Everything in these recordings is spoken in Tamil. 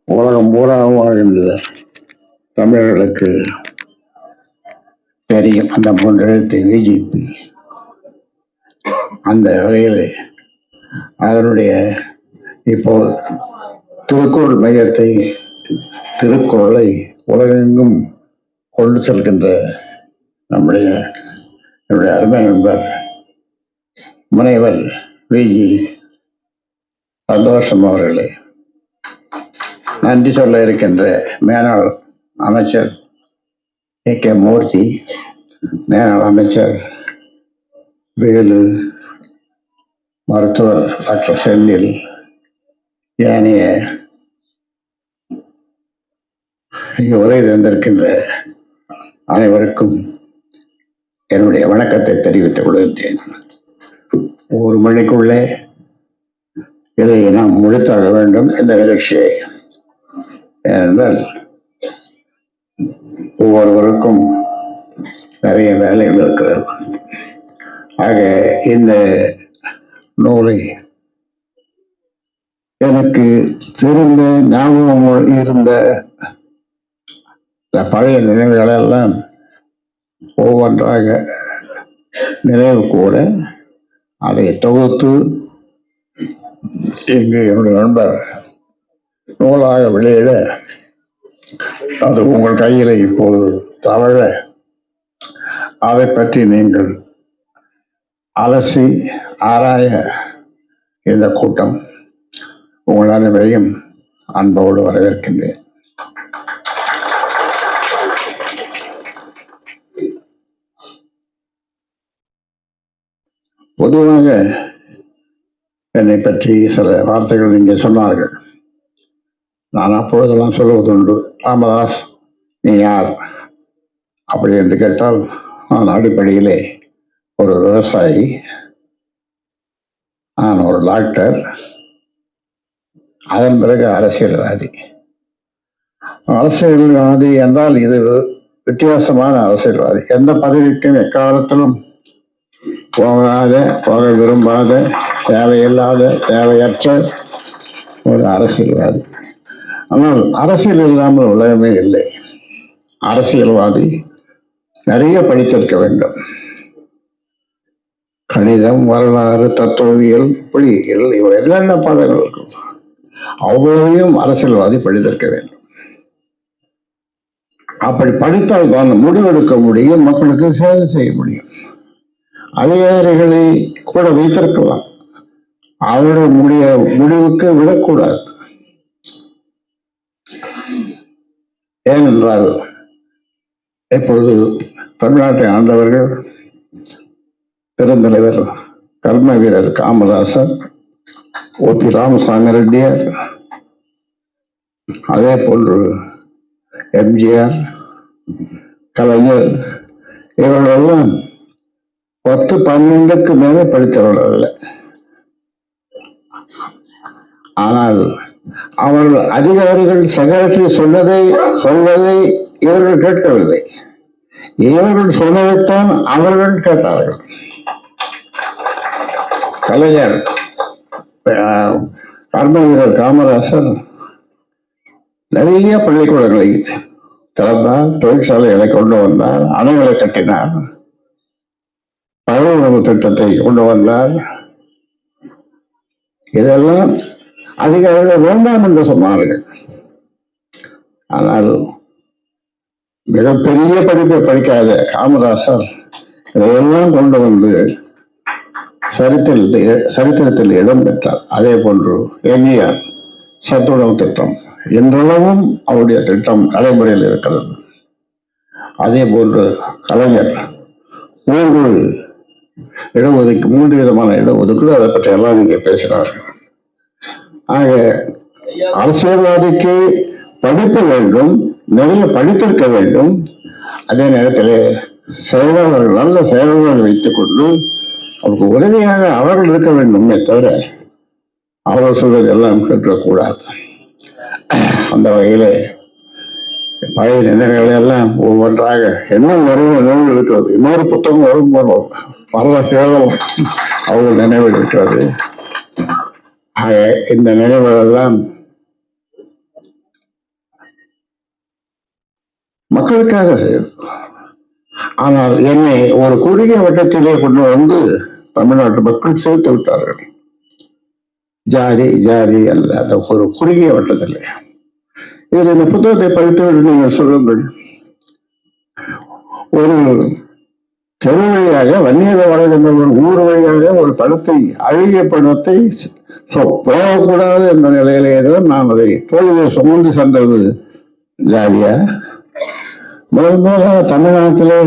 உலகம் பூரா வாழ்கின்ற தமிழர்களுக்கு தெரியும் அந்த மூன்றெழுத்து பிஜேபி. அந்த வகையில் அதனுடைய இப்போ திருக்குறள் மையத்தை, திருக்குறளை உலகெங்கும் கொண்டு செல்கின்ற நம்முடைய அருமை நண்பர் முனைவர் விஜி சந்தோஷம் அவர்களே, நன்றி சொல்ல இருக்கின்ற மேனாள் அமைச்சர் கே மூர்த்தி, மேனாள் அமைச்சர் வேலு, மருத்துவர் டாக்டர் செந்தில், ஏனைய இங்கு உரை தந்திருக்கின்ற அனைவருக்கும் என்னுடைய வணக்கத்தை தெரிவித்துக் கொள்கின்றேன். 1 மணிக்குள்ளே இதை நாம் முடித்தாக வேண்டும் இந்த நிகழ்ச்சியை. ஏனென்றால் ஒவ்வொருவருக்கும் நிறைய வேலைகள் இருக்கிறது. ஆக இந்த நூலை எனக்கு தெரிந்த ஞாபகம் இருந்த பழைய நினைவுகளெல்லாம் ஒவ்வொன்றாக நினைவு கூட அதை தொகுத்து இங்கு என்னுடைய நண்பர் நூலாக வெளியிட அது உங்கள் கையில் இப்போது தவழ அதை பற்றி நீங்கள் அலசி ஆராய இந்த கூட்டம் உங்கள் அனைவரையும் அன்போடு வரவேற்கின்றேன். பொதுவாக என்னை பற்றி சில வார்த்தைகள் இங்கே சொன்னார்கள். நான் அப்பொழுதெல்லாம் சொல்வதுண்டு, ராமதாஸ் நீ யார் அப்படி என்று கேட்டால், நான் அடிப்படையிலே ஒரு விவசாயி, நான் ஒரு டாக்டர், அதன் பிறகு அரசியல்வாதி. அரசியல்வாதி என்றால் இது வித்தியாசமான அரசியல்வாதி. எந்த பதவிக்கும் எக்காலத்திலும் போக விரும்பாத, தேவையில்லாத, தேவையற்ற ஒரு அரசியல்வாதி. ஆனால் அரசியல் இல்லாமல் உலகமே இல்லை. அரசியல்வாதி நிறைய படித்திருக்க வேண்டும். கணிதம், வரலாறு, தத்துவவியல், புள்ளியியல், இவர் என்னென்ன பாடங்கள் இருக்கும் அவ்வளவையும் அரசியல்வாதி படித்திருக்க வேண்டும். அப்படி படித்தால் தான் முடிவெடுக்க முடியும், மக்களுக்கு சேவை செய்ய முடியும். அதிகாரிகளை கூட வைத்திருக்கலாம், அவருடைய முடிவுக்கு விடக்கூடாது. ஏனென்றால் இப்பொழுது தமிழ்நாட்டை ஆண்டவர்கள் பெருந்தலைவர் கர்ம வீரர் காமராசர், ஓபி ராமசாமி ரெட்டியார், அதே போன்று எம்ஜிஆர், கலைஞர், இவர்களெல்லாம் 10-12க்கு மேலே படித்தவர்கள் அல்ல. ஆனால் அவர்கள் அதிகாரிகள் செக்ரட்டரி சொல்வதை இவர்கள் கேட்கவில்லை. இவர்கள் சொன்னதைத்தான் அவர்கள் கேட்டார்கள். கலைஞர், கர்ம வீரர் காமராசர் நிறைய பள்ளிக்கூடங்களை திறந்தார், தொழிற்சாலைகளை கொண்டு வந்தார், அணைகளை கட்டினார், பழ உணவு திட்டத்தை கொண்டு வந்தார். இதெல்லாம் அதிகாரிகள் வேண்டாம் என்று சொன்னார்கள். ஆனால் மிகப்பெரிய படிப்பை படிக்காத காமராசர் இதையெல்லாம் கொண்டு வந்து சரித்திரத்தில் இடம் பெற்றார். அதே போன்று எம்ஜிஆர் சத்துணவு திட்டம், இன்றளவும் அவருடைய திட்டம் நடைமுறையில் இருக்கிறது. அதே போன்று கலைஞர் 3 விதமான இடஒதுக்கீடு, அதை பற்றி எல்லாம் நீங்க பேசினார்கள். ஆக அரசியல்வாதிக்கு படிப்பு வேண்டும், நிறைய படித்திருக்க வேண்டும். அதே நேரத்தில் செயலாளர்கள், நல்ல செயலாளர்கள் வைத்துக் கொண்டு அவருக்கு உதவியாக அவர்கள் இருக்க வேண்டுமே தவிர அவர்கள் சொல்வது எல்லாம் கேட்கக்கூடாது. அந்த வகையிலே பழைய நினைவுகளை எல்லாம் ஒவ்வொன்றாக என்ன நிறைய நினைவு இருக்கிறது. இன்னொரு புத்தகம் வரும் போனோம் பல சேதம் அவர்கள் நினைவு இருக்கிறது. ஆக இந்த நினைவுகளெல்லாம் மக்களுக்காக செய்யுது. ஆனால் என்னை ஒரு குறுகிய வட்டத்திலே கொண்டு வந்து தமிழ்நாட்டு மக்கள் சேர்த்து விட்டார்கள். ஜாதி ஜாதி அல்ல, அந்த ஒரு குறுகிய வட்டத்திலே. இதில் இந்த புத்தகத்தை படித்து நீங்கள் சொல்லுங்கள். ஒரு தெரு வழியாக வன்னியர் வாழ்கின்ற ஒரு ஊர் வழியாக ஒரு படத்தை, அழகிய படத்தை போகக்கூடாது என்ற நிலையிலேதான் நான் அதை தோழியை சுமந்து சென்றது ஜாதியா? முதல் முதலாக தமிழ்நாட்டிலே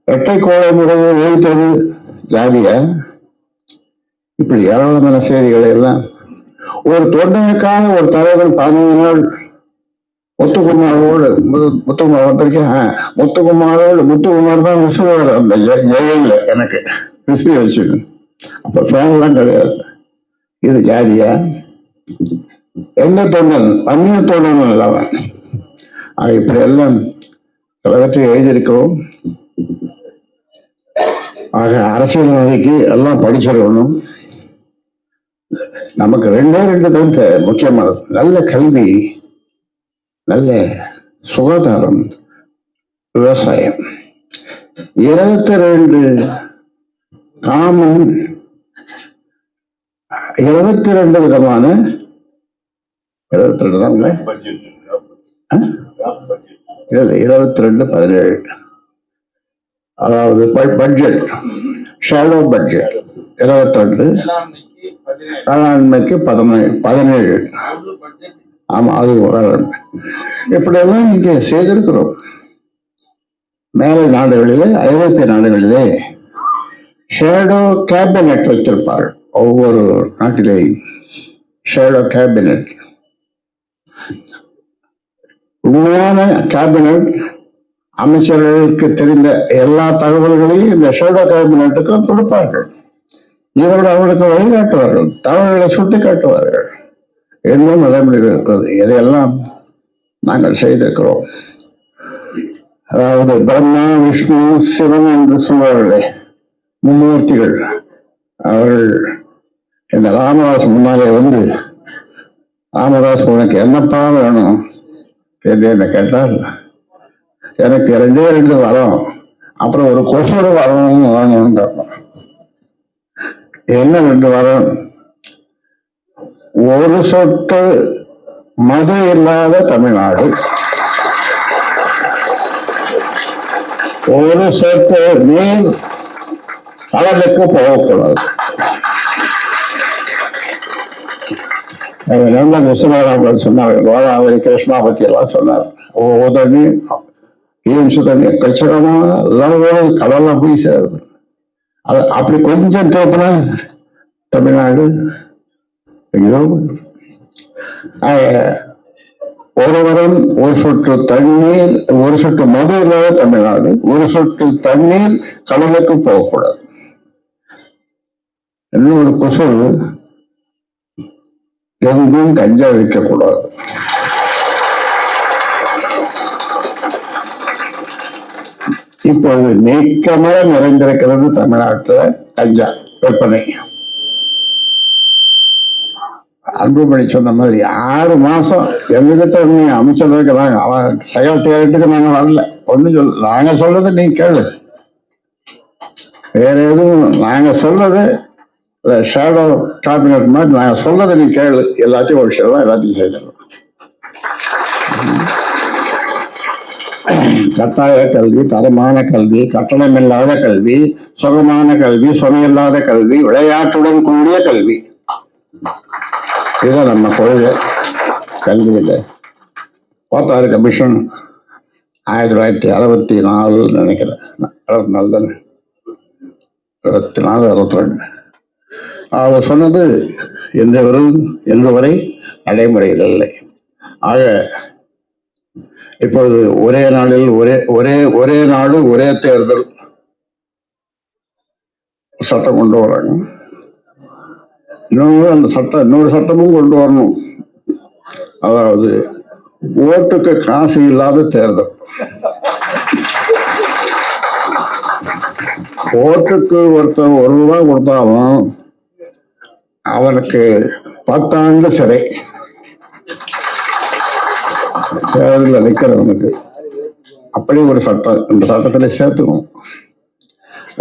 இரட்டை கோளை முறையை வைத்தது ஜாதியா? இப்படி ஏராளமான செய்திகளை எல்லாம் ஒரு தொண்டனுக்காக ஒரு தலைவர் 15 நாள் முத்துக்குமாரோடு முத்துக்குமார் வந்திருக்கேன். முத்துக்குமார் தான் விசுவார் அந்த ஜெயில எனக்கு விசுவி வச்சு. அப்ப ஃபேன்லாம் கிடையாது. இது ஜாதியா? எந்த தொண்டன்? அந்நிய தொண்டன் அல்லவன். இப்படி எல்லாம் சிலவற்றை எழுதியிருக்கிறோம். ஆக அரசியல்வாதிக்கு எல்லாம் படிச்சிடணும். நமக்கு 2 தான் முக்கியமானது: நல்ல கல்வி, நல்ல சுகாதாரம், விவசாயம். 22 காமன், 22 விதமான 22 தாங்களே 22-17, அதாவது பட்ஜெட், ஷேடோ பட்ஜெட் 22, வேளாண்மைக்கு 17. ஆமா, அது வேளாண்மை. இப்படியெல்லாம் இங்கே செய்திருக்கிறோம். மேலை நாடுகளிலே, ஐரோப்பிய நாடுகளிலே ஷேடோ கேபினெட் வைத்திருப்பார்கள். ஒவ்வொரு நாட்டிலே ஷேடோ கேபினெட். உண்மையான கேபினெட் அமைச்சர்களுக்கு தெரிந்த எல்லா தகவல்களையும் இந்த ஷேடோ கேபினெட்டுக்கு கொடுப்பார்கள். இவர்கள் அவர்களுக்கு வழிகாட்டுவார்கள், தவறுகளை சுட்டி காட்டுவார்கள். இன்னும் நடைமுறையில் இருக்கிறது. இதையெல்லாம் நாங்கள் செய்திருக்கிறோம். அதாவது பிரம்மா, விஷ்ணு, சிவன் என்று சொல்வார்களே, மும்மூர்த்திகள். அவர்கள் இந்த ராமதாஸ் முன்னாலே வந்து, ராமதாஸ் உனக்கு என்னப்பா வேணும் என்ன கேட்டால், எனக்கு 2 வரம், அப்புறம் ஒரு கொசுறு வரம் வேணும்னு கேட்போம். என்ன 2 வரம்? ஒரு சொட்டு மது இல்லாத தமிழ்நாடு, ஒரு சொட்டு நீர் கடலுக்கு போகக்கூடாது. நண்பன் விஸ்வநாதன் சொன்னார், கோதாவரி கிருஷ்ணா பத்தி எல்லாம் சொன்னார். தண்ணி, ஈம்சு தண்ணி கச்சிதமான எல்லாம் கடல்ல போய் சேருது. அது அப்படி கொஞ்சம் தேப்பினா தமிழ்நாடு ஒரு வரம், ஒரு சொட்டு தண்ணீர், ஒரு சொட்டு மது இல்லாத தமிழ்நாடு, ஒரு சொட்டு தண்ணீர் கடலுக்கு போகக்கூடாது. இன்னொரு கொசு, எங்கும் கஞ்சா வைக்கக்கூடாது. இப்பொழுது நீக்கமாக நிறைந்திருக்கிறது தமிழ்நாட்டில் கஞ்சா விற்பனை. அன்புமணி சொன்ன மாதிரி 6 மாசம் எங்ககிட்ட நீ அமைச்சர் அவன் செக்ரட்டேரியட்டுக்கு நாங்க வரல. ஒண்ணு சொல்ல, நாங்க சொல்றது நீ கேளு. வேற எதுவும் நாங்க சொல்றது ஷேடோ கேபினட் மாதிரி நாங்க சொல்றதை நீ கேளு. எல்லாத்தையும் ஒரு விஷயம் தான், எல்லாத்தையும் செய்யலாம். கட்டாய கல்வி, தரமான கல்வி, கட்டணமில்லாத கல்வி, சுகமான கல்வி, சுமையில்லாத கல்வி, விளையாட்டுடன் கூடிய கல்வி. இதுதான் நம்ம கொள்கை கல்வியில. 64 கமிஷன் 1964 நினைக்கிறேன், 64 தானே, 64, 62. அவர் சொன்னது எந்த வரை நடைமுறையில் இல்லை. ஆக இப்பொழுது ஒரே நாளில் ஒரே நாடு ஒரே தேர்தல் சட்டம் கொண்டு வராங்க. அந்த சட்டம், இன்னொரு சட்டமும் கொண்டு வரணும். அதாவது ஓட்டுக்கு காசு இல்லாத தேர்தல். ஓட்டுக்கு ஒருத்தன் ₹1 கொடுத்தாலும் அவனுக்கு 10 ஆண்டு சிறை. தேர்தலில் நிற்கிறவனுக்கு அப்படி ஒரு சட்டம் இந்த சட்டத்தில் சேர்த்துக்கணும்.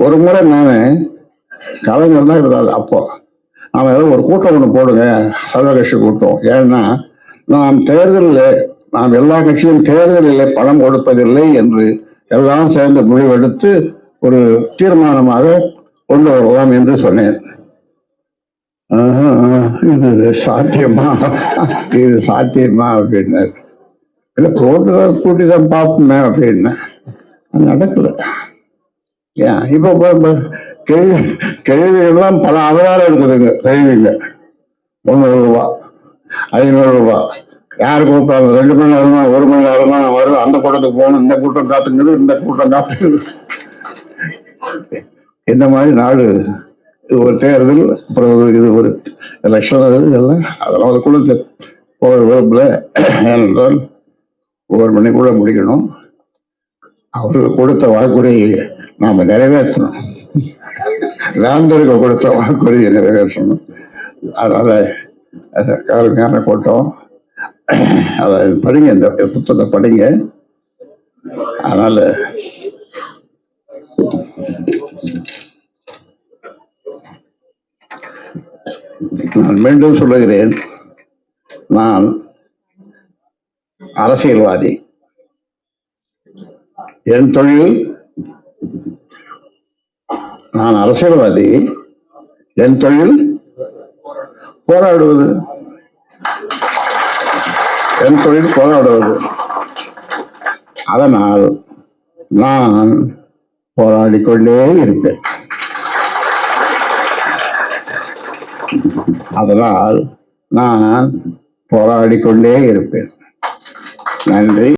ஒரு முறை நான் கலைஞர் தான் இருந்தாது. அப்போ நாம ஏதோ ஒரு கூட்டம் ஒன்று போடுங்க, சர்வகட்சி கூட்டம். ஏன்னா நாம் எல்லா கட்சியும் தேர்தலில் பணம் கொடுப்பதில்லை என்று எல்லாம் சேர்ந்து முடிவெடுத்து ஒரு தீர்மானமாக கொண்டு வருவோம் என்று சொன்னேன். இது சாத்தியமா அப்படின்னாரு. இல்லை கூட்டி தான் பார்ப்போமே அப்படின்னு. நடக்கல. ஏன் இப்போ கேள்விகள்லாம் பல அவதாரம் இருக்குதுங்க. கேள்விங்க 300 ரூபா 500 ரூபா யாரு கூப்பிட்டாங்க? 2 மணி நேரமா 1 மணி நேரமா வரும். அந்த கூட்டத்துக்கு போகணும், இந்த கூட்டம் காத்துங்குது, இந்த கூட்டம் காத்துக்குது. இந்த மாதிரி நாடு. இது ஒரு தேர்தல், அப்புறம் இது ஒரு எலெக்ஷன், இதெல்லாம் அதெல்லாம் ஒரு குழு விரும்பல. ஏனென்றால் 1 மணிக்குள்ள முடிக்கணும். அவருக்கு கொடுத்த வாக்குறுதியை நாம நிறைவேற்றணும். வேந்தருக்கு கொடுத்த வாக்குறுதியை நிறைவேற்றணும். அதனால கடுமையான கூட்டம். அதை படிங்க, இந்த புத்தகத்தை படிங்க. அதனால நான் மீண்டும் சொல்லுகிறேன், நான் அரசியல்வாதி. என் தொழில், நான் அரசியல்வாதி. என் தொழில் போராடுவது. என் தொழில் போராடுவது. அதனால் நான் போராடிக்கொண்டே இருப்பேன். அதனால் நான் போராடிக்கொண்டே இருப்பேன். நன்றி.